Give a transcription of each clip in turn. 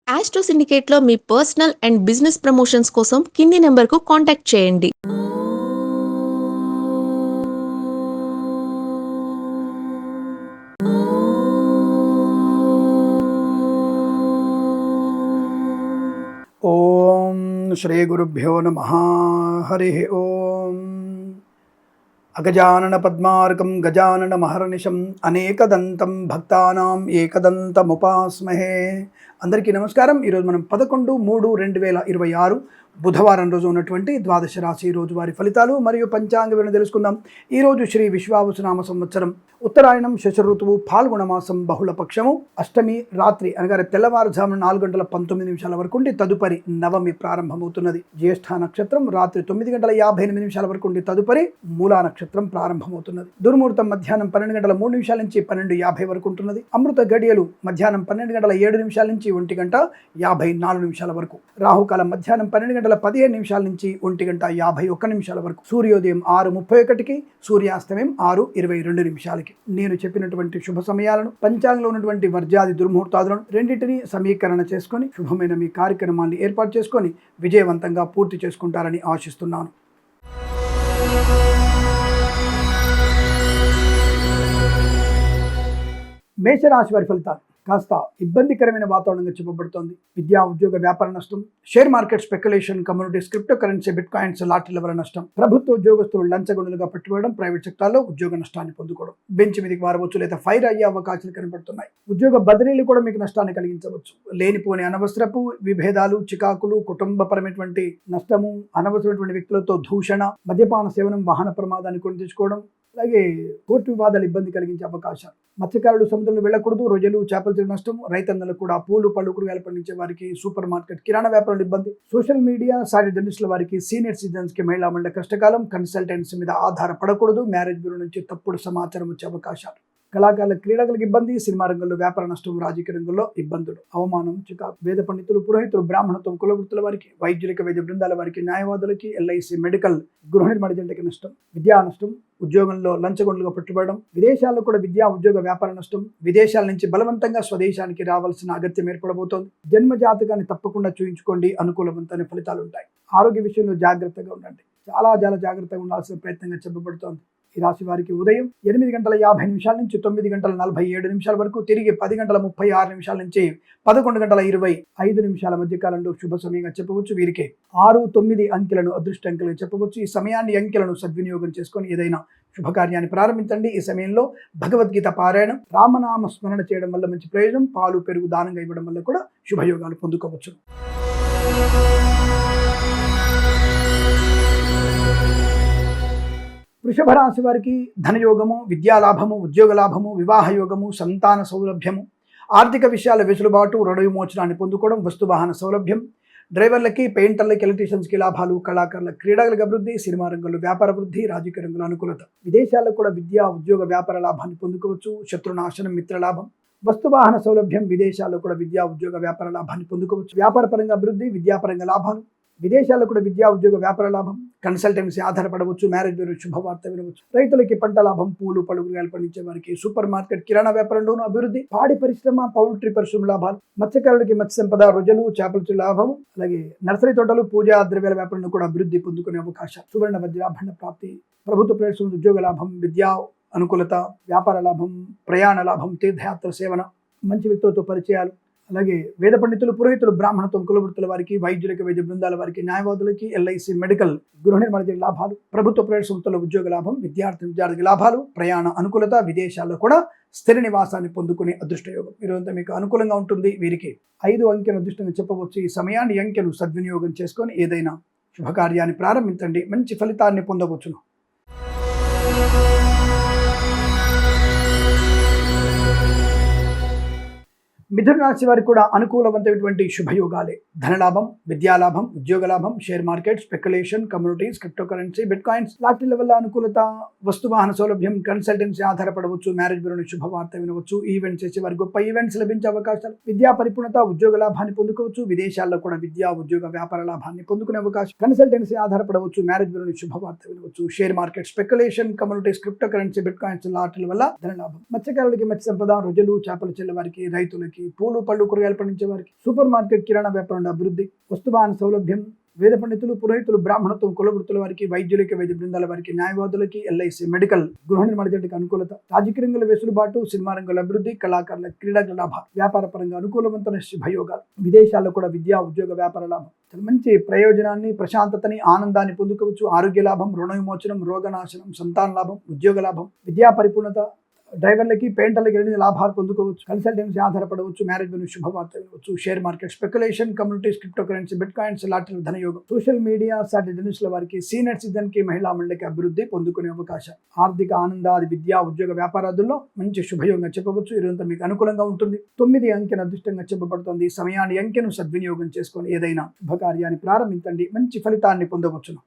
Astro సిండికేట్లో మీ personal and business promotions కోసం కింది నెంబర్కు కాంటాక్ట్ చేయండి. ఓం శ్రీ గురుభ్యో నమః. హరి ఓం. అగజానన పద్మార్కం గజానన మహర్నిశం అనేకదంతం భక్తానాం ఏకదంతముపాస్మహే. అందరికీ నమస్కారం. ఈరోజు మనం 11/3/2026 బుధవారం రోజు ఉన్నటువంటి ద్వాదశ రాశి రోజువారి ఫలితాలు మరియు పంచాంగ వివరణ తెలుసుకుందాం. ఈరోజు శ్రీ విశ్వావసునామ సంవత్సరం ఉత్తరాయణం శశ ఋతువు ఫాల్గుణ మాసం బహుళ పక్షము అష్టమి రాత్రి అనగా తెల్లవారుజామున 4:19 వరకు ఉండి తదుపరి నవమి ప్రారంభమవుతున్నది. జ్యేష్ఠ నక్షత్రం రాత్రి 9:58 వరకు ఉండి తదుపరి మూలా నక్షత్రం ప్రారంభమవుతున్నది. దుర్ముహూర్తం మధ్యాహ్నం 12:03 నుంచి 12:50 వరకు ఉంటున్నది. అమృత గడియలు మధ్యాహ్నం 12:07 నుంచి 1:54 వరకు. రాహుకాలం మధ్యాహ్నం 12:15 నుంచి 1:51 వరకు. సూర్యోదయం 6:31కి, సూర్యాస్తమయం 6:22. నేను చెప్పినటువంటి శుభ సమయాలను, పంచాంగంలో ఉన్నటువంటి వర్జాది దుర్ముహూర్తాలను రెండింటినీ సమీకరణ చేసుకొని శుభమైన మీ కార్యక్రమాన్ని ఏర్పాటు చేసుకొని విజయవంతంగా పూర్తి చేసుకుంటారని ఆశిస్తున్నాను. మేషరాశి వారి ఫలితాలు కాస్త ఇబ్బందికరమైన వాతావరణంగా చెప్పబడుతోంది. విద్యా ఉద్యోగ వ్యాపార నష్టం, share market speculation, communities, crypto currency, bit coins, లాటరీల వల్ల నష్టం, ప్రభుత్వ ఉద్యోగస్తులు లంచగొండులుగా పట్టుకోవడం, ప్రైవేట్ సెక్టార్లో ఉద్యోగ నష్టాన్ని పొందుకోవడం, బెంచ్ మీదకి మారవచ్చు లేదా ఫైర్ అయ్యే అవకాశాలు కనబడుతున్నాయి. ఉద్యోగ బదిలీలు కూడా మీకు నష్టాన్ని కలిగించవచ్చు. లేనిపోని అనవసరపు విభేదాలు, చికాకులు, కుటుంబపరమైనటువంటి నష్టము, అనవసరమైనటువంటి వ్యక్తులతో దూషణ, మద్యపాన సేవనం, వాహన ప్రమాదాన్ని కొని తెచ్చుకోవడం, అలాగే కోర్టు వివాదాలు ఇబ్బంది కలిగించే అవకాశాలు. మత్స్యకారులు సముద్రంలో వెళ్ళకూడదు. రొయ్యలు, చేపలు నష్టం. రైతన్నలకు కూడా పూలు, పళ్ళు, కూరగాయలు పండించే వారికి, సూపర్ మార్కెట్, కిరాణా వ్యాపారాలు ఇబ్బంది. సోషల్ మీడియా, సాటి జర్నలిస్టుల వారికి, సీనియర్ సిటిజన్స్ కి, మహిళా మండలి కష్టకాలం. కన్సల్టెన్సీ మీద ఆధారపడకూడదు. మ్యారేజ్ బ్యూరో నుంచి తప్పుడు సమాచారం వచ్చే అవకాశాలు. కళాకారుల, క్రీడాకులకు ఇబ్బంది. సినిమా రంగంలో వ్యాపార నష్టం. రాజకీయ రంగంలో ఇబ్బందులు, అవమానం, చికాకు. వేద పండితులు, పురోహితులు, బ్రాహ్మణత్వం, కులవృత్తుల వారికి, వైద్యులకి, వైద్య బృందాల వారికి, న్యాయవాదులకి, ఎల్ఐసి, మెడికల్, గృహ నిర్మాణ జంటకి నష్టం. విద్యా నష్టం. ఉద్యోగంలో లంచగొండలుగా పట్టుబడడం. విదేశాల్లో కూడా విద్యా ఉద్యోగ వ్యాపార నష్టం. విదేశాల నుంచి బలవంతంగా స్వదేశానికి రావాల్సిన అగత్యం ఏర్పడబోతోంది. జన్మ జాతకాన్ని తప్పకుండా చూయించుకోండి. అనుకూలవంతమైన ఫలితాలు ఉంటాయి. ఆరోగ్య విషయంలో జాగ్రత్తగా ఉండండి. చాలా జాగ్రత్తగా ఉండాల్సిన ప్రయత్నంగా చెప్పబడుతోంది. ఈ రాశి వారికి ఉదయం 8:50 నుంచి 9:47 వరకు, తిరిగి 10:36 నుంచి 11:25 మధ్య కాలంలో శుభ సమయంగా చెప్పవచ్చు. వీరికి 6, 9 అంకెలను అదృష్ట అంకెలుగా చెప్పవచ్చు. ఈ సమయాన్ని, అంకెలను సద్వినియోగం చేసుకొని ఏదైనా శుభకార్యాన్ని ప్రారంభించండి. ఈ సమయంలో భగవద్గీత పారాయణం, రామనామ స్మరణ చేయడం వల్ల మంచి ప్రయోజనం. పాలు, పెరుగు దానంగా ఇవ్వడం వల్ల కూడా శుభయోగాలు పొందుకోవచ్చు. వృషభ రాశి వారికి ధనయోగము, విద్యాలాభము, ఉద్యోగ లాభము, వివాహ యోగము, సంతాన సౌలభ్యము, ఆర్థిక విషయాల వెసులుబాటు, రుణ విమోచనాన్ని పొందుకోవడం, వస్తువాహన సౌలభ్యం, డ్రైవర్లకి, పెయింటర్లకి, ఎలక్ట్రీషియన్స్కి లాభాలు, కళాకారుల, క్రీడలకు అభివృద్ధి, సినిమా రంగంలో వ్యాపార వృద్ధి, రాజకీయ రంగంలో అనుకూలత. విదేశాల్లో కూడా విద్యా ఉద్యోగ వ్యాపార లాభాన్ని పొందుకోవచ్చు. శత్రునాశనం, మిత్రలాభం, వస్తువాహన సౌలభ్యం. విదేశాల్లో కూడా విద్యా ఉద్యోగ వ్యాపార లాభాన్ని పొందుకోవచ్చు. వ్యాపార పరంగా అభివృద్ధి, విద్యాపరంగా లాభాలు. విదేశాల్లో కూడా విద్యా ఉద్యోగ వ్యాపార లాభం. కన్సల్టెన్సీ ఆధారపడవచ్చు. మ్యారేజ్ బ్యూరో శుభవార్త వినవచ్చు. రైతులకి పంట లాభం. పూలు, పళ్ళు, కూరగాయలు పండించే వారికి, సూపర్ మార్కెట్, కిరాణా వ్యాపారంలోనూ అభివృద్ధి. పాడి పరిశ్రమ, పౌల్ట్రీ పరిశ్రమ లాభాలు. మత్స్యకారులకి మత్స్య సంపద, రొయ్యలు, చేపల లాభం. అలాగే నర్సరీ తోటలు, పూజా ద్రవ్యాల వ్యాపారంలో కూడా అభివృద్ధి పొందుకునే అవకాశాలు. సువర్ణ వజ్రాభరణ ప్రాప్తి, ప్రభుత్వ ప్రవేశం, ఉద్యోగ లాభం, విద్యా అనుకూలత, వ్యాపార లాభం, ప్రయాణ లాభం, తీర్థయాత్ర సేవన, మంచి వ్యక్తులతో పరిచయాలు. అలాగే వేద పండితులు, పురోహితులు, బ్రాహ్మణత్వం, కులవృత్తుల వారికి, వైద్యులకి, వైద్య బృందాల వారికి, న్యాయవాదులకి, ఎల్ఐసి, మెడికల్, గృహ నిర్మాణ లాభాలు, ప్రభుత్వ ప్రైవేట్ సంస్థల ఉద్యోగ లాభం, విద్యార్థికి లాభాలు, ప్రయాణ అనుకూలత. విదేశాల్లో కూడా స్థిర నివాసాన్ని పొందుకునే అదృష్టయోగం. ఈరోజంతా మీకు అనుకూలంగా ఉంటుంది. వీరికి 5 అంకెను అదృష్టంగా చెప్పవచ్చు. ఈ సమయాన్ని, అంకెను సద్వినియోగం చేసుకొని ఏదైనా శుభకార్యాన్ని ప్రారంభించండి. మంచి ఫలితాన్ని పొందవచ్చును. మిథున రాశి వారికి కూడా అనుకూలవంతమైనటువంటి శుభయోగాలే. ధనలాభం, విద్యాలాభం, ఉద్యోగ లాభం, share market, speculation, communities, crypto currency, bit coins, లాటరీల వల్ల అనుకూలత, వస్తువాహన సౌలభ్యం, కన్సల్టెన్సీ ఆధారపడవచ్చు. మ్యారేజ్ బ్యూరోని శుభవార్త వినవచ్చు. ఈవెంట్స్ చేసే వారికి గొప్ప ఈవెంట్స్ లభించే అవకాశాలు. విద్యా పరిపూర్ణత, ఉద్యోగ లాభాన్ని పొందుకోవచ్చు. విదేశాల్లో కూడా విద్యా ఉద్యోగ వ్యాపార లాభాన్ని పొందుకునే అవకాశం. కన్సల్టెన్సీ ఆధారపడవచ్చు. మ్యారేజ్ బ్యూరోని శుభవార్త వినవచ్చు. Share market, speculation, communities, crypto currency, bit coins, లాటరీల వల్ల ధనలాభం. మత్స్యకారులకి మత్స్య సంపద, రొయ్యలు, చేపలు చెల్లె వారికి, రైతులకి, వారికి, పూలు పళ్ళు కూరగాయలు పండించే వారికి, సూపర్ మార్కెట్ కిరాణా వ్యాపారం అభివృద్ధి, వస్తువాహన సౌలభ్యం, వేద పండితులు, పురోహితులు, బ్రాహ్మణత్వం, కులవృత్తుల వారికి, వైద్యులకి, వైద్య బృందాల వారికి, న్యాయవాదులకి, ఎల్ఐసి, మెడికల్, గృహ నిర్మాణ జంటకి అనుకూలత, రాజకీయ రంగుల వెసులుబాటు, సినిమా రంగుల అభివృద్ధి, కళాకారుల, క్రీడల లాభాలు, వ్యాపార పరంగా అనుకూలవంతమైన శుభయోగాలు, విదేశాల్లో కూడా విద్యా ఉద్యోగ వ్యాపార లాభం, మంచి ప్రయోజనాన్ని, ప్రశాంతతని, ఆనందాన్ని పొందుకోవచ్చు. ఆరోగ్య లాభం, రుణ విమోచనం, రోగనాశనం, సంతాన లాభం, ఉద్యోగ లాభం, విద్యా పరిపూర్ణత, డ్రైవర్లకి, పెయింటర్లకి ఎన్ని లాభాలు పొందుకోవచ్చు. కన్సల్టెన్సీ ఆధారపడవచ్చు. మ్యారేజ్ గురించి శుభవార్త వినవచ్చు. Share market, speculation, communities, crypto currency, bit coins, lottery, ధనయోగం, సోషల్ మీడియా, సాటిలైట్ల వారికి, సీనియర్ సిటిజన్ కి, మహిళా మండలికి అభివృద్ధి పొందుకునే అవకాశం, ఆర్థిక ఆనందాది, విద్యా ఉద్యోగ వ్యాపారాదుల్లో మంచి శుభయోగంగా చెప్పవచ్చు. ఇదంతా మీకు అనుకూలంగా ఉంటుంది. 9 అంకెను అదృష్టంగా చెప్పబడుతుంది. సమయాన్ని, అంకెను సద్వినియోగం చేసుకొని ఏదైనా శుభకార్యాన్ని ప్రారంభించండి. మంచి ఫలితాన్ని పొందవచ్చును.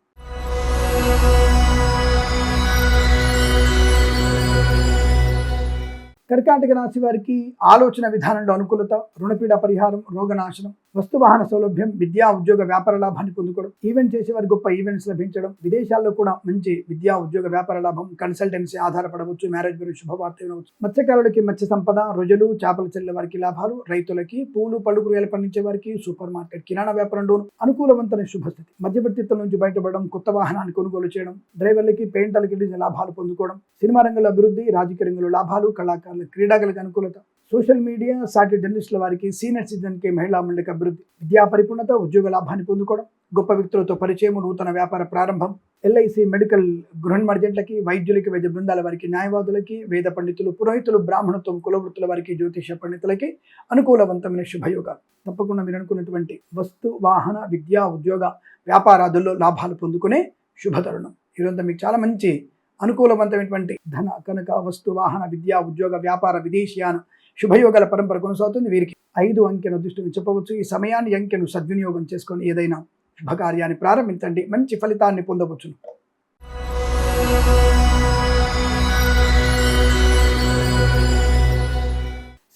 కర్కాటక రాశి వారికి ఆలోచన విధానంలో అనుకూలత, రుణపీడ పరిహారం, రోగనాశనం, వస్తువాహన సౌలభ్యం, విద్యా ఉద్యోగ వ్యాపార లాభాన్ని పొందుకోవడం, ఈవెంట్ చేసే వారికి గొప్ప ఈవెంట్స్ లభించడం, విదేశాల్లో కూడా మంచి విద్యా ఉద్యోగ వ్యాపార లాభం, కన్సల్టెన్సీ ఆధారపడవచ్చు. మ్యారేజ్ గురించి శుభవార్త వినవచ్చు. మత్స్యకారులకి మత్స్య సంపద, రొజలు, చేపల చెల్లె వారికి లాభాలు, రైతులకి, పూలు పళ్ళు కూరగాయలు పండించే వారికి, సూపర్ మార్కెట్ కిరాణా వ్యాపారంలోను అనుకూలవంతమైన శుభస్థితి, మధ్యవర్తిత్వం నుంచి బయటపడడం, కొత్త వాహనాన్ని కొనుగోలు చేయడం, డ్రైవర్లకి, పెయింటర్లకి లాభాలు పొందుకోవడం, సినిమా రంగంలో అభివృద్ధి, రాజకీయ రంగంలో లాభాలు, కళాకారుల, క్రీడాకులకు అనుకూలత, సోషల్ మీడియా, సాటిలైట్ జర్నలిస్టుల వారికి, సీనియర్ సిటిజన్కి, మహిళా మండలికి అభివృద్ధి, విద్యా పరిపూర్ణత, ఉద్యోగ లాభాన్ని పొందుకోవడం, గొప్ప వ్యక్తులతో పరిచయం, నూతన వ్యాపార ప్రారంభం, ఎల్ఐసి, మెడికల్, గృహ నిర్మాణ జంటలకి, వైద్యులకి, వైద్య బృందాల వారికి, న్యాయవాదులకి, వేద పండితులు, పురోహితులు, బ్రాహ్మణత్వం, కులవృత్తుల వారికి, జ్యోతిష పండితులకి అనుకూలవంతమైన శుభయోగాలు. తప్పకుండా మీరు అనుకున్నటువంటి వస్తు, వాహన, విద్యా ఉద్యోగ వ్యాపారాదుల్లో లాభాలు పొందుకునే శుభతరుణం. ఇదంతా మీకు చాలా మంచి అనుకూలవంతమైనటువంటి ధన, కనుక, వస్తు, వాహన, విద్యా ఉద్యోగ వ్యాపార, విదేశీయాన శుభయోగాల పరంపర కొనసాగుతుంది. వీరికి 5 అంకెను అదృష్టంగా చెప్పవచ్చు. ఈ సమయాన్ని, అంకెను సద్వినియోగం చేసుకొని ఏదైనా శుభకార్యాన్ని ప్రారంభించండి. మంచి ఫలితాన్ని పొందవచ్చును.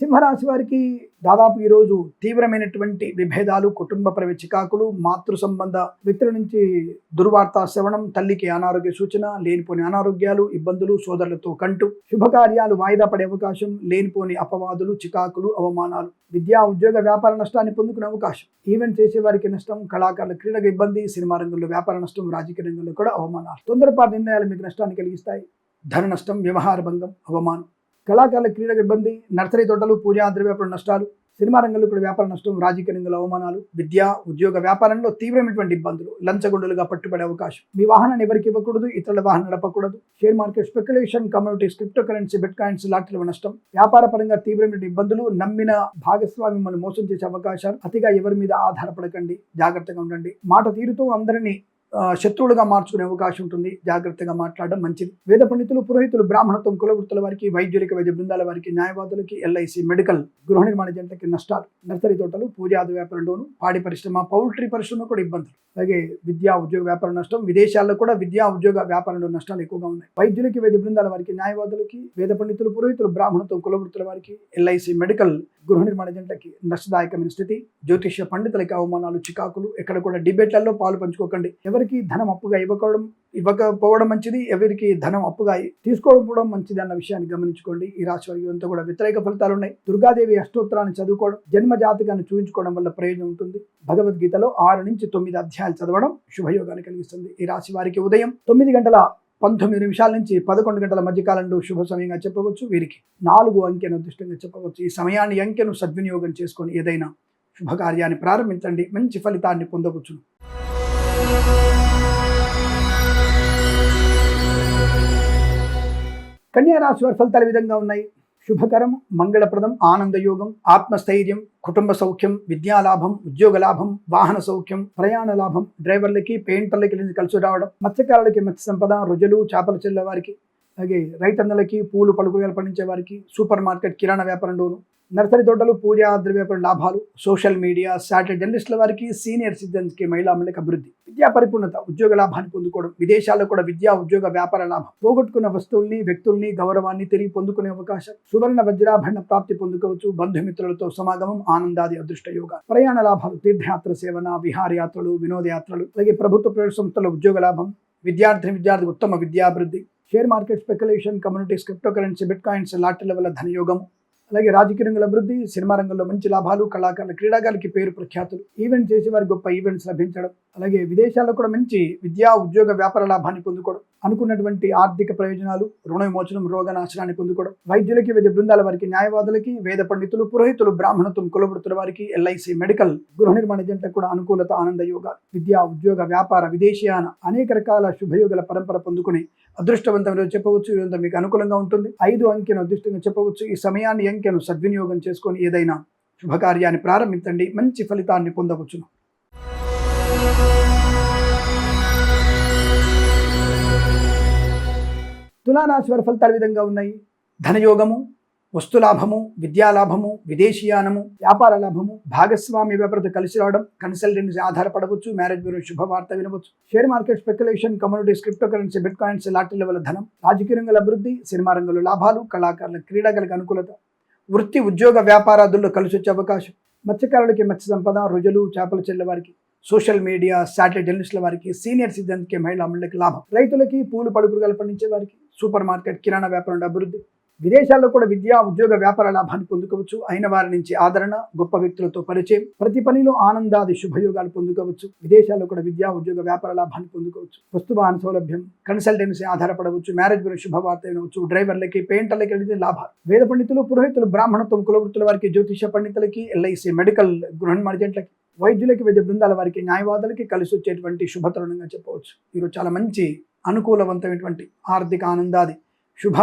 సింహరాశి వారికి దాదాపు ఈరోజు తీవ్రమైనటువంటి విభేదాలు, కుటుంబపరమ చికాకులు, మాతృ సంబంధ వ్యక్తుల నుంచి దుర్వార్త శ్రవణం, తల్లికి అనారోగ్య సూచన, లేనిపోని అనారోగ్యాలు, ఇబ్బందులు, సోదరులతో కంటు, శుభకార్యాలు వాయిదా పడే అవకాశం, లేనిపోని అపవాదులు, చికాకులు, అవమానాలు, విద్యా ఉద్యోగ వ్యాపార నష్టాన్ని పొందుకునే అవకాశం, ఈవెంట్ చేసే వారికి నష్టం, కళాకారుల, క్రీడకు ఇబ్బంది, సినిమా రంగంలో వ్యాపార నష్టం, రాజకీయ రంగంలో కూడా అవమానాలు, తొందరపాటు నిర్ణయాలు మీకు నష్టాన్ని కలిగిస్తాయి, ధన నష్టం, వ్యవహార భంగం, అవమానం, కళాకారుల, క్రీడకు ఇబ్బంది, నర్సరీ తోటలు, పూజా ద్రవ్యాపార నష్టాలు, సినిమా రంగంలో కూడా వ్యాపార నష్టం, రాజకీయ రంగంలో అవమానాలు, విద్యా ఉద్యోగ వ్యాపారంలో తీవ్రమైనటువంటి ఇబ్బందులు, లంచగొండులుగా పట్టుబడే అవకాశం, మీ వాహనాన్ని ఎవరికి ఇవ్వకూడదు, ఇతరుల వాహనం నడపకూడదు, share market, speculation, communities, crypto currency, bit coins, లాటరీల నష్టం, వ్యాపార పరంగా తీవ్రమైన ఇబ్బందులు, నమ్మిన భాగస్వామి మిమ్మల్ని మోసం చేసే అవకాశాలు, అతిగా ఎవరి మీద ఆధారపడకండి, జాగ్రత్తగా ఉండండి, మాట తీరుతో అందరినీ శత్రువులుగా మార్చుకునే అవకాశం ఉంటుంది. జాగ్రత్తగా మాట్లాడడం మంచిది. వేద పండితులు, పురోహితులు, బ్రాహ్మణత్వం, కులవృత్తుల వారికి, వైద్యులకి, వైద్య బృందాల వారికి, న్యాయవాదులకి, ఎల్ఐసి, మెడికల్, గృహ నిర్మాణ జంటకి నష్టాలు, నర్సరీ తోటలు, పూజాది వ్యాపారంలోను, పాడి పరిశ్రమ, పౌల్ట్రీ పరిశ్రమ కూడా ఇబ్బందులు, అలాగే విద్యా ఉద్యోగ వ్యాపార నష్టం, విదేశాల్లో కూడా విద్యా ఉద్యోగ వ్యాపారంలో నష్టాలు ఎక్కువగా ఉన్నాయి. వైద్యులకి, వైద్య బృందాల వారికి, న్యాయవాదులకి, వేద పండితులు, పురోహితులు, బ్రాహ్మణత్వం, కులవృత్తుల వారికి, ఎల్ఐసి, మెడికల్, గృహ నిర్మాణ జంటకి నష్టదాయకమైన స్థితి, జ్యోతిష్య పండితులకి అవమానాలు, చికాకులు, ఎక్కడ కూడా డిబేట్లలో పాలు పంచుకోకండి. ఎవరికి ధనం అప్పుగా ఇవ్వకపోవడం మంచిది, ఎవరికి ధనం అప్పుగా తీసుకోవడం మంచిది అన్న విషయాన్ని గమనించుకోండి. ఈ రాశి వారికి అంతా కూడా వ్యతిరేక ఫలితాలు ఉన్నాయి. దుర్గాదేవి అష్టోత్తరాన్ని చదువుకోవడం, జన్మ జాతకాన్ని చూపించుకోవడం వల్ల ప్రయోజనం ఉంటుంది. భగవద్గీతలో 6 నుంచి 9 అధ్యాయాలు చదవడం శుభయోగాన్ని కలిగిస్తుంది. ఈ రాశి వారికి ఉదయం 9:19 నుంచి 11 గంటల మధ్య కాలంలో శుభ సమయంగా చెప్పవచ్చు. వీరికి 4 అంకెను అదృష్టంగా చెప్పవచ్చు. ఈ సమయాన్ని, అంకెను సద్వినియోగం చేసుకొని ఏదైనా శుభకార్యాన్ని ప్రారంభించండి. మంచి ఫలితాన్ని పొందవచ్చు. కన్యా రాశి వారి ఫలితాలు విధంగా ఉన్నాయి. శుభకరం, మంగళప్రదం, ఆనందయోగం, ఆత్మస్థైర్యం, కుటుంబ సౌఖ్యం, విద్యాలాభం, ఉద్యోగ లాభం, వాహన సౌఖ్యం, ప్రయాణ లాభం, డ్రైవర్లకి, పెయింటర్లకి కలిసి రావడం, మత్స్యకారులకి మత్స్య సంపద, రొజలు, చేపల చెల్లె వారికి, అలాగే రైతన్నలకి, పూలు పలుకులు పండించే వారికి, సూపర్ మార్కెట్ కిరాణా వ్యాపారంలోను, నర్సరీ తోటలు, పూజా ద్రవ్యాపారం లాభాలు, సోషల్ మీడియా, సాటిలైట్ జర్నలిస్టుల వారికి, సీనియర్ సిటిజన్స్కి, మహిళా మండలికి అభివృద్ధి, విద్యా పరిపూర్ణత, ఉద్యోగ లాభాన్ని పొందుకోవడం, విదేశాల్లో కూడా విద్యా ఉద్యోగ వ్యాపార లాభం, పోగొట్టుకున్న వస్తువుల్ని, వ్యక్తుల్ని, గౌరవాన్ని తిరిగి పొందుకునే అవకాశం, సువర్ణ వజ్రాభరణ ప్రాప్తి పొందుకోవచ్చు, బంధుమిత్రులతో సమాగమం, ఆనందాది అదృష్ట యోగ, ప్రయాణ లాభాలు, తీర్థయాత్ర సేవన, విహారయాత్రలు, వినోదయాత్రలు, అలాగే ప్రభుత్వ ప్రైవేట్ సంస్థల ఉద్యోగ లాభం, విద్యార్థి ఉత్తమ విద్యాభివృద్ధి, share market, speculation, communities, crypto currency, bit coins, లాటరీల వల్ల ధనయోగం, అలాగే రాజకీయ రంగంలో అభివృద్ధి, సినిమా రంగంలో మంచి లాభాలు, కళాకారుల క్రీడాకారులకి పేరు ప్రఖ్యాతులు, ఈవెంట్ చేసే వారికి గొప్ప ఈవెంట్స్ లభించడం, అలాగే విదేశాల్లో కూడా మంచి విద్యా ఉద్యోగ వ్యాపార లాభాన్ని పొందుకోవడం, అనుకున్నటువంటి ఆర్థిక ప్రయోజనాలు, రుణ విమోచనం, రోగనాశనాన్ని పొందుకోవడం, వైద్యులకి, వైద్య బృందాల వారికి, న్యాయవాదులకి, వేద పండితులు, పురోహితులు, బ్రాహ్మణత్వం, కులవృత్తుల వారికి, ఎల్ఐసి, మెడికల్, గృహ నిర్మాణ జంటకు కూడా అనుకూలత, ఆనంద యోగాలు, విద్యా ఉద్యోగ వ్యాపార విదేశీయాన అనేక రకాల శుభయోగాల పరంపర పొందుకుని అదృష్టవంతం చెప్పవచ్చు. ఈరోజు మీకు అనుకూలంగా ఉంటుంది. 5 అంకెను అదృష్టంగా చెప్పవచ్చు. ఈ సమయాన్ని అంకెను సద్వినియోగం చేసుకొని ఏదైనా శుభకార్యాన్ని ప్రారంభించండి, మంచి ఫలితాన్ని పొందవచ్చును. తులారాశి వారి ఫలితాలు విధంగా ఉన్నాయి. ధనయోగము, వస్తులాభము, విద్యాలాభము, విదేశీయానము, వ్యాపార లాభము, భాగస్వామి వ్యాపారతో కలిసి రావడం, కన్సల్టెన్సీ ఆధారపడవచ్చు, మ్యారేజ్ బ్యూరో శుభవార్త వినవచ్చు, share market speculation, communities, crypto currency, bit coins, lottery level ధనం, రాజకీయ రంగంలో అభివృద్ధి, సినిమా రంగంలో లాభాలు, కళాకారుల క్రీడాకారులకు అనుకూలత, వృత్తి ఉద్యోగ వ్యాపారాదుల్లో కలిసి వచ్చే అవకాశం, మత్స్యకారులకి మత్స్య సంపద, రుజులు, చేపల చెల్లె వారికి, సోషల్ మీడియా, శాటిలైట్ జర్నలిస్టుల వారికి, సీనియర్ సిటిజన్కి, మహిళా మండలికి లాభం, రైతులకి, పూలు పలుకురుగాలు పండించే వారికి, సూపర్ మార్కెట్, కిరాణా వ్యాపారంలో అభివృద్ధి, విదేశాల్లో కూడా విద్యా ఉద్యోగ వ్యాపార లాభాన్ని పొందుకోవచ్చు, అయిన వారి నుంచి ఆదరణ, గొప్ప వ్యక్తులతో పరిచయం, ప్రతి పనిలో ఆనందాది శుభయోగాలు పొందుకోవచ్చు, విదేశాల్లో కూడా విద్యా ఉద్యోగ వ్యాపార లాభాన్ని పొందుకోవచ్చు, వస్తువాహన సౌలభ్యం, కన్సల్టెన్సీ ఆధారపడవచ్చు, మ్యారేజ్ బ్యూరో శుభవార్త వినవచ్చు, డ్రైవర్లకి, పెయింటర్లకి వెళ్ళి లాభాలు, వేద పండితులు, పురోహితులు, బ్రాహ్మణత్వం, కులవృత్తుల వారికి, జ్యోతిష పండితులకి, ఎల్ఐసి, మెడికల్, గృహ నిర్మాణ జంటలకి, వైద్యులకి, వైద్య బృందాల వారికి, న్యాయవాదులకి కలిసి వచ్చేటువంటి శుభతరుణంగా చెప్పవచ్చు. ఈరోజు చాలా మంచి అనుకూలవంతమైనటువంటి ఆర్థిక ఆనందాది శుభ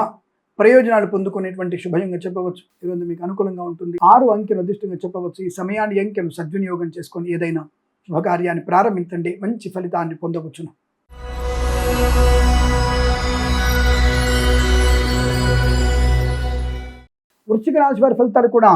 ప్రయోజనాలు పొందుకునేటువంటి శుభయంగా చెప్పవచ్చు. ఈరోజు మీకు అనుకూలంగా ఉంటుంది. 6 అంకెను అదృష్టంగా చెప్పవచ్చు. ఈ సమయాన్ని అంకెను సద్వినియోగం చేసుకొని ఏదైనా శుభకార్యాన్ని ప్రారంభించండి, మంచి ఫలితాన్ని పొందవచ్చును. వృశ్చిక రాశి వారి ఫలితాలు కూడా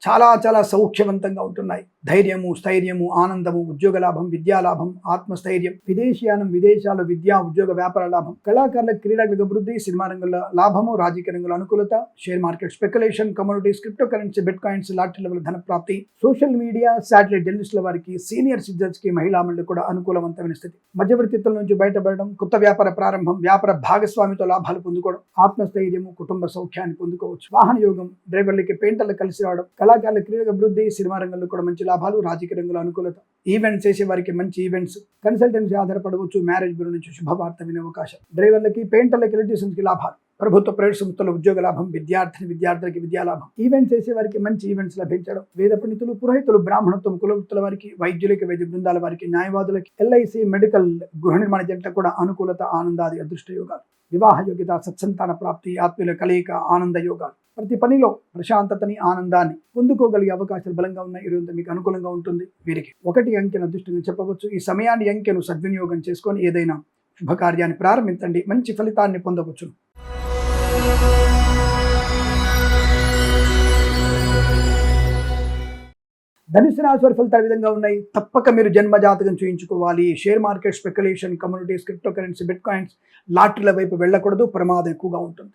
చాలా చాలా సౌఖ్యవంతంగా ఉంటున్నాయి. ధైర్యము, స్థైర్యము, ఆనందము, ఉద్యోగ లాభం, విద్యాలాభం, ఆత్మస్థైర్యం, విదేశీయానం, విదేశాలు, విద్యా ఉద్యోగ వ్యాపార లాభం, కళాకారుల క్రీడాకులకు అభివృద్ధి, సినిమా రంగంలో లాభము, రాజకీయ రంగంలో అనుకూలత, share market speculation, communities, crypto currency, bit coins, lottery level ధన ప్రాప్తి, సోషల్ మీడియా, శాటిలైట్ జర్నలిస్టుల వారికి, సీనియర్ సిటిజన్స్ కి, మహిళా మండలి కూడా అనుకూలవంతమైన స్థితి, మధ్యవర్తిత్వం నుంచి బయటపడడం, కొత్త వ్యాపార ప్రారంభం, వ్యాపార భాగస్వామితో లాభాలు పొందుకోవడం, ఆత్మస్థైర్యము, కుటుంబ సౌఖ్యాన్ని పొందుకోవచ్చు, వాహన యోగం, డ్రైవర్లకి, పెయింటర్లకు కలిసి రావడం, కళాకారుల క్రీడల అభివృద్ధి, సినిమా రంగంలో కూడా మంచి లాభాలు, రాజకీయ రంగంలో అనుకూలత, ఈవెంట్స్ చేసే వారికి మంచి ఈవెంట్స్, కన్సల్టెన్సీ ఆధారపడవచ్చు, మ్యారేజ్ బ్యూరో నుంచి శుభవార్త వినే అవకాశం, డ్రైవర్లకి, పెయింటర్లకి, ఎలక్ట్రీషియన్స్ కి లాభాలు, ప్రభుత్వ ప్రైవేట్ సంస్థల ఉద్యోగ లాభం, విద్యార్థులకి విద్యాలాభం, ఈవెంట్ చేసే వారికి మంచి ఈవెంట్స్ లభించడం, వేద పండితులు, పురోహితులు, బ్రాహ్మణత్వం, కులవృత్తుల వారికి, వైద్యులకి, వైద్య బృందాల వారికి, న్యాయవాదులకి, ఎల్ఐసి, మెడికల్, గృహ నిర్మాణ జంట కూడా అనుకూలత, ఆనందాది అదృష్ట యోగాలు, వివాహ యోగ్యత, సత్సంతాన ప్రాప్తి, ఆత్మీయుల కలయిక, ఆనంద యోగాలు, ప్రతి పనిలో ప్రశాంతతని, ఆనందాన్ని పొందుకోగలిగే అవకాశాలు బలంగా ఉన్నాయి. ఈరోజు మీకు అనుకూలంగా ఉంటుంది. వీరికి 1 అంకెను అదృష్టంగా చెప్పవచ్చు. ఈ సమయాన్ని అంకెను సద్వినియోగం చేసుకొని ఏదైనా శుభకార్యాన్ని ప్రారంభించండి, మంచి ఫలితాన్ని పొందవచ్చు. ధనుసు రాశి వారి ఫలితాలు విధంగా ఉన్నాయి. తప్పక మీరు జన్మ జాతకం చూయించుకోవాలి. Share market speculation, communities, crypto currency, bit coins, లాటరీల వైపు వెళ్ళకూడదు. ప్రమాదం ఎక్కువగా ఉంటుంది.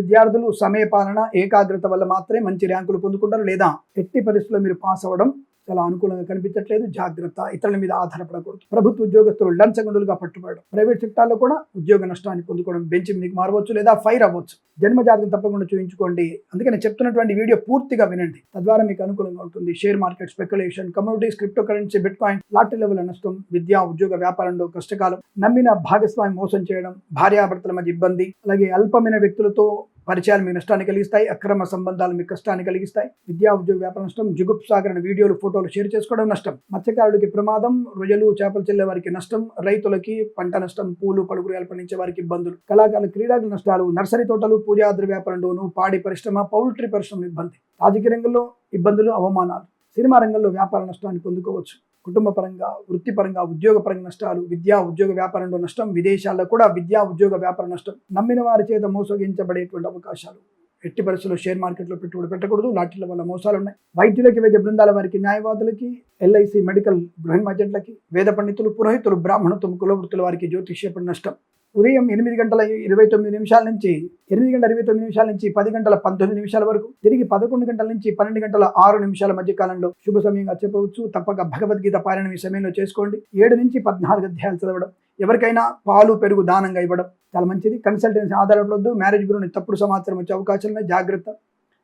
విద్యార్థులు సమయపాలన, ఏకాగ్రత వల్ల మాత్రమే మంచి ర్యాంకులు పొందుకుంటారు. లేదా ఎట్టి పరిస్థితుల్లో మీరు పాస్ అవ్వడం చాలా అనుకూలంగా కనిపించట్లేదు. జాగ్రత్త, ఇతరుల మీద ఆధారపడకూడదు. ప్రభుత్వ ఉద్యోగస్తులు లంచగొండులుగా పట్టుబడడం, ప్రైవేట్ సెక్టార్లో కూడా ఉద్యోగ నష్టాన్ని పొందుకోవడం, బెంచ్ మీదకి మారవచ్చు లేదా ఫైర్ అవ్వచ్చు. జన్మ జాతకం తప్పకుండా చూయించుకోండి. అందుకని చెప్తున్నటువంటి వీడియో పూర్తిగా వినండి, తద్వారా మీకు అనుకూలంగా ఉంటుంది. Share market speculation, communities, crypto currency, bit coin, lottery level నష్టం, విద్యా ఉద్యోగ వ్యాపారంలో కష్టకాలం, నమ్మిన భాగస్వామి మోసం చేయడం, భార్యాభర్తల మధ్య ఇబ్బంది, అలాగే అల్పమైన వ్యక్తులతో పరిచయాలు మీకు నష్టాన్ని కలిగిస్తాయి. అక్రమ సంబంధాలు మీకు కష్టాన్ని కలిగిస్తాయి. విద్యా ఉద్యోగ వ్యాపార నష్టం, జుగుప్సాగరణ వీడియోలు, ఫోటోలు షేర్ చేసుకోవడం నష్టం, మత్స్యకారుడికి ప్రమాదం, రొయ్యలు, చేపలు చెల్లే వారికి నష్టం, రైతులకి పంట నష్టం, పూలు పలుకురాలు పండించే వారికి ఇబ్బందులు, కళాకారుల క్రీడాకుల నష్టాలు, నర్సరీ తోటలు, పూజాద్ర వ్యాపారంలోను, పాడి పరిశ్రమ, పౌల్ట్రీ పరిశ్రమ ఇబ్బంది, రాజకీయ రంగంలో ఇబ్బందులు, అవమానాలు, సినిమా రంగంలో వ్యాపార నష్టాన్ని పొందుకోవచ్చు. కుటుంబ పరంగా, వృత్తిపరంగా, ఉద్యోగ పరంగా నష్టాలు, విద్యా ఉద్యోగ వ్యాపారంలో నష్టం, విదేశాల్లో కూడా విద్యా ఉద్యోగ వ్యాపార నష్టం, నమ్మిన వారి చేత మోసగించబడేటువంటి అవకాశాలు. ఎట్టి పరిస్థితుల్లో షేర్ మార్కెట్లో పెట్టుబడి పెట్టకూడదు. లాటరీల వల్ల మోసాలు ఉన్నాయి. వైద్యులకి, వైద్య బృందాల వారికి, న్యాయవాదులకి, ఎల్ఐసి, మెడికల్, గృహ ఏజెంట్లకి, వేద పండితులు, పురోహితులు, బ్రాహ్మణత్వం, కులవృత్తుల వారికి జ్యోతిష్య నష్టం. ఉదయం 8:29 నుంచి 8:29 నుంచి 10:19 వరకు, తిరిగి 11 గంటల నుంచి 12:06 మధ్య కాలంలో శుభ సమయంగా చెప్పవచ్చు. తప్పక భగవద్గీత పారాయణం ఈ సమయంలో చేసుకోండి. 7 నుంచి 14 అధ్యాయాలు చదవడం, ఎవరికైనా పాలు పెరుగు దానంగా ఇవ్వడం చాలా మంచిది. కన్సల్టెన్సీ ఆధారపడవద్దు. మ్యారేజ్ బ్యూరోని తప్పుడు సమాచారం వచ్చే అవకాశాలు ఉన్నాయి. జాగ్రత్త.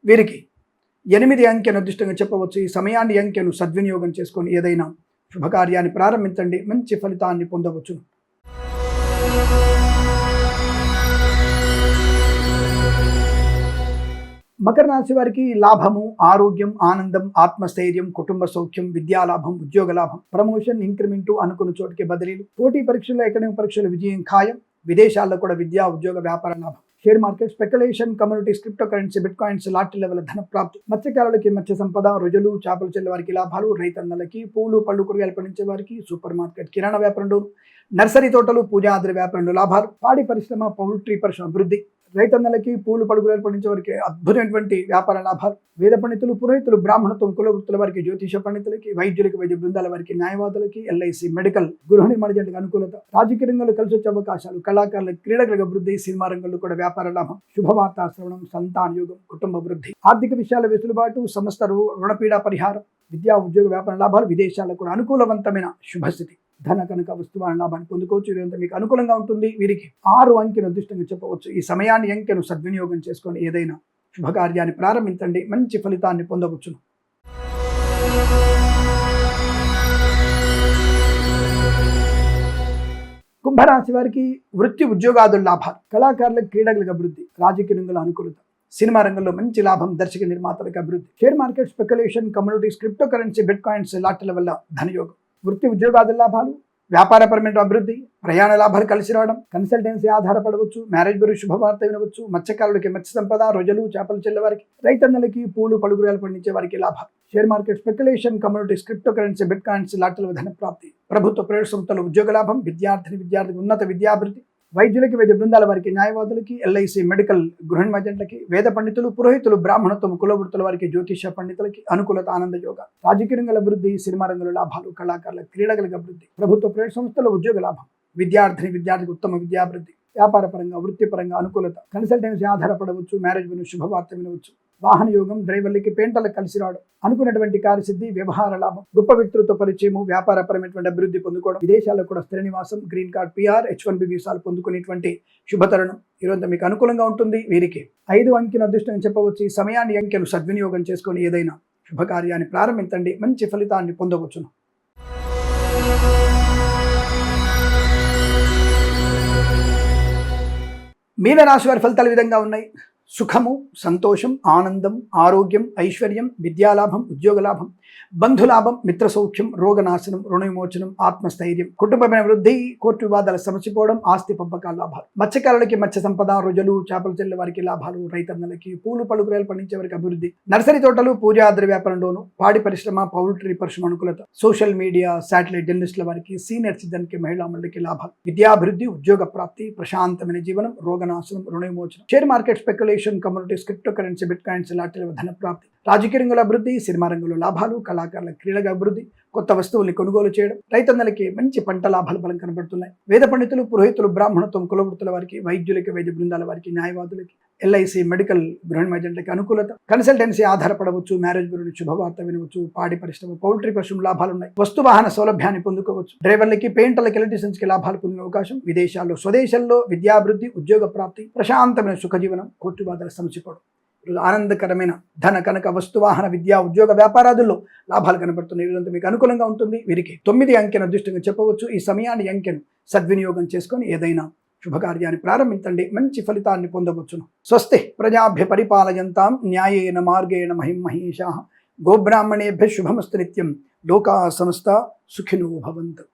వీరికి 8 అంకెను అదృష్టంగా చెప్పవచ్చు. ఈ సమయాన్ని అంకెను సద్వినియోగం చేసుకొని ఏదైనా శుభకార్యాన్ని ప్రారంభించండి, మంచి ఫలితాన్ని పొందవచ్చు. మకర రాశి వారికి లాభము, ఆరోగ్యం, ఆనందం, ఆత్మస్థైర్యం, కుటుంబ సౌఖ్యం, విద్యాలాభం, ఉద్యోగ లాభం, ప్రమోషన్, ఇంక్రిమెంటు, అనుకున్న చోటికి బదిలీలు, పోటీ పరీక్షల్లో, అకాడమిక్ పరీక్షల విజయం ఖాయం, విదేశాల్లో కూడా విద్యా, ఉద్యోగ, వ్యాపార లాభం, share market, speculation, communities, crypto currency, bit coins, lottery level ధన ప్రాప్తి, మత్స్యకారులకి మత్స్య సంపద, రొయ్యలు, చేపలు చెల్లె వారికి లాభాలు, రైతన్నలకి, పూలు, పళ్ళు, కూరగాయలు పండించే వారికి, సూపర్ మార్కెట్, కిరాణా వ్యాపారంలో, నర్సరీ తోటలు, పూజాద్రి వ్యాపారంలో లాభాలు, పాడి పరిశ్రమ, పౌల్ట్రీ పరిశ్రమ అభివృద్ధి, రైతన్నలకి, పూలు, పడుగులు పండించే వారికి అద్భుతమైనటువంటి వ్యాపార లాభాలు, వేద పండితులు, పురోహితులు, బ్రాహ్మణత్వం, కులవృత్తుల వారికి, జ్యోతిష పండితులకి, వైద్యులకి, వైద్య బృందాల వారికి, న్యాయవాదులకి, ఎల్ఐసి, మెడికల్, గృహ నిర్మాణ జంటకు అనుకూలత, రాజకీయ రంగంలో కలిసి వచ్చే అవకాశాలు, కళాకారుల, క్రీడలకు అభివృద్ధి, సినిమా రంగంలో కూడా వ్యాపార లాభం, శుభవార్తా శ్రవణం, సంతాన యోగం, కుటుంబ వృద్ధి, ఆర్థిక విషయాల వెసులుబాటు, సమస్త రుణపీడ పరిహారం, విద్యా, ఉద్యోగ, వ్యాపార లాభాలు, విదేశాలకు కూడా అనుకూలవంతమైన శుభస్థితి, ధన కనుక వస్తువాల లాభాన్ని పొందుకోవచ్చు. ఇదంతా మీకు అనుకూలంగా ఉంటుంది. వీరికి 6 అంకెను అదృష్టంగా చెప్పవచ్చు. ఈ సమయాన్ని అంకెను సద్వినియోగం చేసుకొని ఏదైనా శుభకార్యాన్ని ప్రారంభించండి, మంచి ఫలితాన్ని పొందవచ్చును. కుంభరాశి వారికి వృత్తి, ఉద్యోగాదుల లాభాలు, కళాకారులకు, క్రీడలకు అభివృద్ధి, రాజకీయ రంగంలో అనుకూలత, సినిమా రంగంలో మంచి లాభం, దర్శక నిర్మాతలకు అభివృద్ధి, share market, speculation, communities, crypto currency, bit coins, లాటరీల వల్ల ధనయోగం, వృత్తి, ఉద్యోగాదుల లాభాలు, వ్యాపారపరమైన అభివృద్ధి, ప్రయాణ లాభాలు కలిసి రావడం, కన్సల్టెన్సీ ఆధారపడవచ్చు, మ్యారేజ్ గురించి శుభవార్త వినవచ్చు, మత్స్యకారులకి మత్స్య సంపద, రొయ్యలు, చేపలు చెల్లె వారికి, రైతన్నలకి, పూలు, పలుగురాలు పండించే వారికి లాభాలు, share market, speculation, communities, crypto currency, bit coins, లాటరీల ధన ప్రాప్తి, ప్రభుత్వ ప్రైవేట్ సంస్థల ఉద్యోగ లాభం, విద్యార్థికి ఉన్నత విద్యాభివృద్ధి, వైద్యులకి, వైద్య బృందాల వారికి, న్యాయవాదులకి, ఎల్ఐసి, మెడికల్, గృహ నిర్మాణకి, వేద పండితులు, పురోహితులు, బ్రాహ్మణత్వం, కులవృత్తుల వారికి, జ్యోతిష పండితులకి అనుకూలత, ఆనంద యోగ, రాజకీయ రంగాల అభివృద్ధి, సినిమా రంగంలో లాభాలు, కళాకారుల, క్రీడలకు అభివృద్ధి, ప్రభుత్వ ప్రైవేట్ సంస్థల ఉద్యోగ లాభం, విద్యార్థికి ఉత్తమ విద్యాభివృద్ధి, వ్యాపార పరంగా, వృత్తిపరంగా అనుకూలత, కన్సల్టెన్సీ ఆధారపడవచ్చు, మ్యారేజ్ గురించి శుభవార్త వినవచ్చు, వాహన యోగం, డ్రైవర్లకి, పెయింటర్లకు కలిసి రావడం, అనుకున్నటువంటి కార్యసిద్ధి, వ్యవహార లాభం, గొప్ప వ్యక్తులతో పరిచయము, వ్యాపారపరమైనటువంటి అభివృద్ధి పొందుకోవడం, విదేశాల్లో కూడా స్థిర నివాసం, గ్రీన్ కార్డ్, PR, H1B వీసాలు పొందుకునేటువంటి శుభతరుణం. ఈరోజు మీకు అనుకూలంగా ఉంటుంది. వీరికి 5 అంకెను అదృష్టం చెప్పవచ్చు. ఈ సమయాన్ని అంకెను సద్వినియోగం చేసుకొని ఏదైనా శుభకార్యాన్ని ప్రారంభించండి, మంచి ఫలితాన్ని పొందవచ్చును. మీనరాశి వారి ఫలితాలు ఈ విధంగా ఉన్నాయి. సుఖము, సంతోషం, ఆనందం, ఆరోగ్యం, ఐశ్వర్యం, విద్యాలాభం, ఉద్యోగ లాభం, బంధులాభం, మిత్ర సౌఖ్యం, రోగనాశనం, రుణ విమోచనం, ఆత్మస్థైర్యం, కుటుంబమైన వృద్ధి, కోర్టు వివాదాలు సమసిపోవడం, ఆస్తి పంపకాల లాభాలు, మత్స్యకారులకి మత్స్య సంపద, రొయ్యలు, చేపలు చెల్లె వారికి లాభాలు, రైతన్నలకి, పూలు, పలుకురాయలు పండించే వారికి అభివృద్ధి, నర్సరీ తోటలు, పూజాద్రి వ్యాపారంలోను, పాడి పరిశ్రమ, పౌల్ట్రీ పరిశ్రమ అనుకూలత, సోషల్ మీడియా, శాటిలైట్ జర్నలిస్టుల వారికి, సీనియర్ సిటిజన్కి, మహిళా మండలికి లాభాలు, విద్యాభివృద్ధి, ఉద్యోగ ప్రాప్తి, ప్రశాంతమైన జీవనం, రోగనాశనం, రుణ విమోచనం, share market, speculation, communities, crypto currency, bit coins, లాటరీల ధన ప్రాప్తి, రాజకీయ రంగంలో అభివృద్ధి, సినిమా రంగంలో లాభాలు, కళాకారుల, క్రీడల అభివృద్ధి, కొత్త వస్తువుల్ని కొనుగోలు చేయడం, రైతన్నలకి మంచి పంట లాభాలు బలం కనబడుతున్నాయి. వేద పండితులు, పురోహితులు, బ్రాహ్మణత్వం, కులవృత్తుల వారికి, వైద్యులకి, వైద్య బృందాల వారికి, న్యాయవాదులకి, ఎల్ఐసి, మెడికల్, గృహ నిర్మాణకి అనుకూలత, కన్సల్టెన్సీ ఆధారపడవచ్చు, మ్యారేజ్ గురించి శుభవార్త వినవచ్చు, పాడి పరిశ్రమ, పౌల్ట్రీ పరిశ్రమ లాభాలు ఉన్నాయి, వస్తు వాహన సౌలభ్యాన్ని పొందుకోవచ్చు, డ్రైవర్లకి, పెయింటర్లకి, ఎలక్ట్రీషియన్స్కి లాభాలు పొందే అవకాశం, విదేశాల్లో, స్వదేశంలో విద్యాభివృద్ధి, ఉద్యోగ ప్రాప్తి, ప్రశాంతమైన సుఖజీవనం, కోర్టు వివాదాల సమసిపోవడం, ఆనందకరమైన ధన కనక వస్తువాహన, విద్యా, ఉద్యోగ, వ్యాపారాదుల్లో లాభాలు కనబడుతున్నాయి. ఇదంతా మీకు అనుకూలంగా ఉంటుంది. వీరికి 9 అంకెను అదృష్టంగా చెప్పవచ్చు. ఈ సమయాన్ని అంకెను సద్వినియోగం చేసుకొని ఏదైనా శుభకార్యాన్ని ప్రారంభించండి, మంచి ఫలితాన్ని పొందవచ్చును. స్వస్తి ప్రజాభ్య పరిపాలయంతాం న్యాయేన మార్గేణ మహిం మహేషాః. గోబ్రాహ్మణేభ్య శుభమస్తు నిత్యం. లోకా సమస్తా సుఖినో భవంతు.